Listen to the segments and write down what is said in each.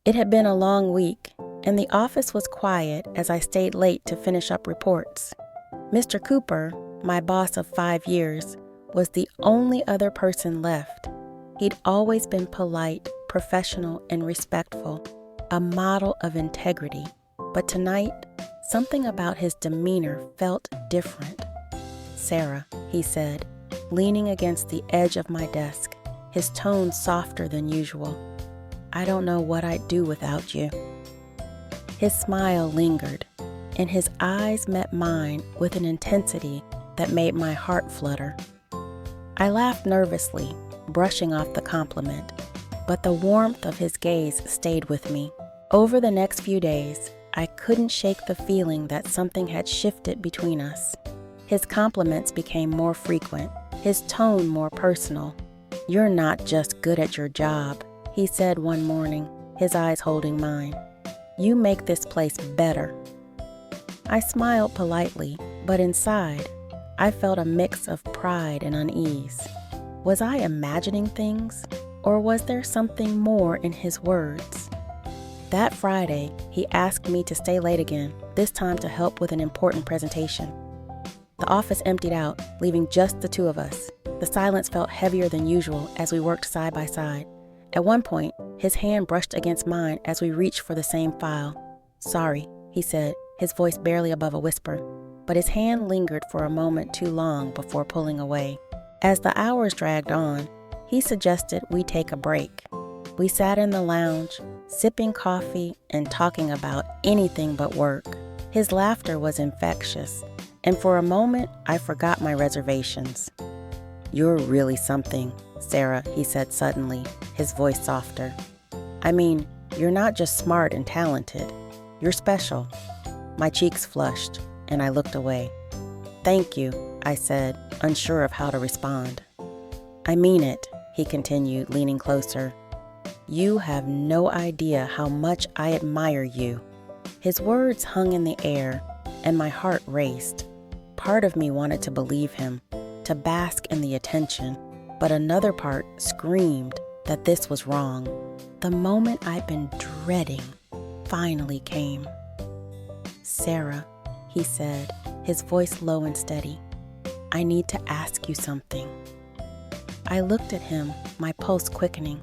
It had been a long week, and the office was quiet as I stayed late to finish up reports. Mr. Cooper, my boss of 5 years, was the only other person left. He'd always been polite, professional, and respectful, a model of integrity. But tonight, something about his demeanor felt different. "Sarah," he said, leaning against the edge of my desk, his tone softer than usual. "I don't know what I'd do without you." His smile lingered, and his eyes met mine with an intensity that made my heart flutter. I laughed nervously, brushing off the compliment, but the warmth of his gaze stayed with me. Over the next few days, I couldn't shake the feeling that something had shifted between us. His compliments became more frequent, his tone more personal. "You're not just good at your job," he said one morning, his eyes holding mine. "You make this place better." I smiled politely, but inside, I felt a mix of pride and unease. Was I imagining things, or was there something more in his words? That Friday, he asked me to stay late again, this time to help with an important presentation. The office emptied out, leaving just the two of us. The silence felt heavier than usual as we worked side by side. At one point, his hand brushed against mine as we reached for the same file. "Sorry," he said, his voice barely above a whisper, but his hand lingered for a moment too long before pulling away. As the hours dragged on, he suggested we take a break. We sat in the lounge, sipping coffee and talking about anything but work. His laughter was infectious, and for a moment, I forgot my reservations. "You're really something, Sarah," he said suddenly, his voice softer. "I mean, you're not just smart and talented. You're special." My cheeks flushed, and I looked away. "Thank you," I said, unsure of how to respond. "I mean it," he continued, leaning closer. "You have no idea how much I admire you." His words hung in the air, and my heart raced. Part of me wanted to believe him, to bask in the attention, but another part screamed that this was wrong. The moment I'd been dreading finally came. "Sarah," he said, his voice low and steady, "I need to ask you something." I looked at him, my pulse quickening.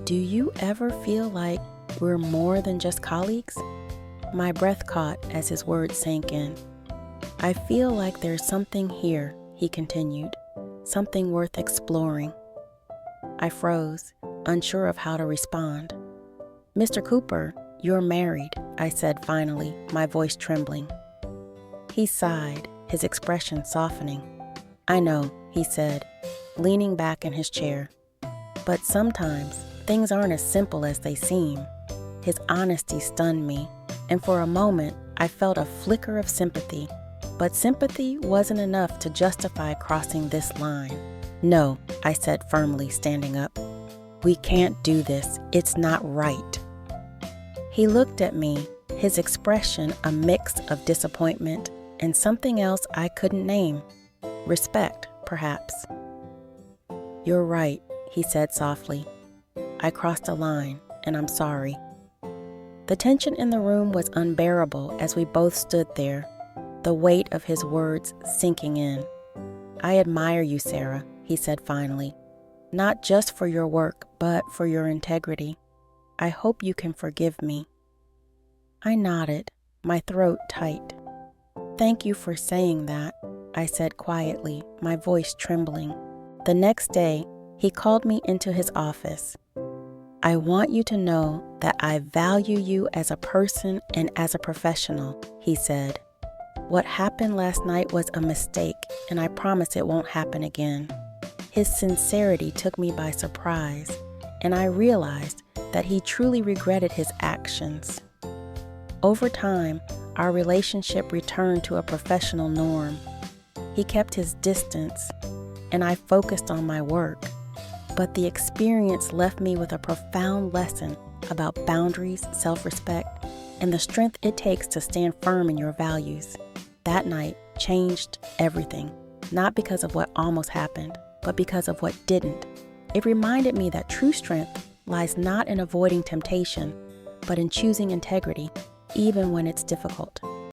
"Do you ever feel like we're more than just colleagues?" My breath caught as his words sank in. "I feel like there's something here," he continued, "something worth exploring." I froze, unsure of how to respond. "Mr. Cooper, you're married," I said finally, my voice trembling. He sighed, his expression softening. "I know," he said, leaning back in his chair. "But sometimes things aren't as simple as they seem." His honesty stunned me, and for a moment I felt a flicker of sympathy. But sympathy wasn't enough to justify crossing this line. "No," I said firmly, standing up. "We can't do this. It's not right." He looked at me, his expression a mix of disappointment and something else I couldn't name. Respect, perhaps. "You're right," he said softly. "I crossed a line, and I'm sorry." The tension in the room was unbearable as we both stood there, the weight of his words sinking in. "I admire you, Sarah," he said finally, "not just for your work, but for your integrity. I hope you can forgive me." I nodded, my throat tight. "Thank you for saying that," I said quietly, my voice trembling. The next day, he called me into his office. "I want you to know that I value you as a person and as a professional," he said. "What happened last night was a mistake, and I promise it won't happen again." His sincerity took me by surprise, and I realized that he truly regretted his actions. Over time, our relationship returned to a professional norm. He kept his distance, and I focused on my work. But the experience left me with a profound lesson about boundaries, self-respect, and the strength it takes to stand firm in your values. That night changed everything, not because of what almost happened, but because of what didn't. It reminded me that true strength lies not in avoiding temptation, but in choosing integrity, even when it's difficult.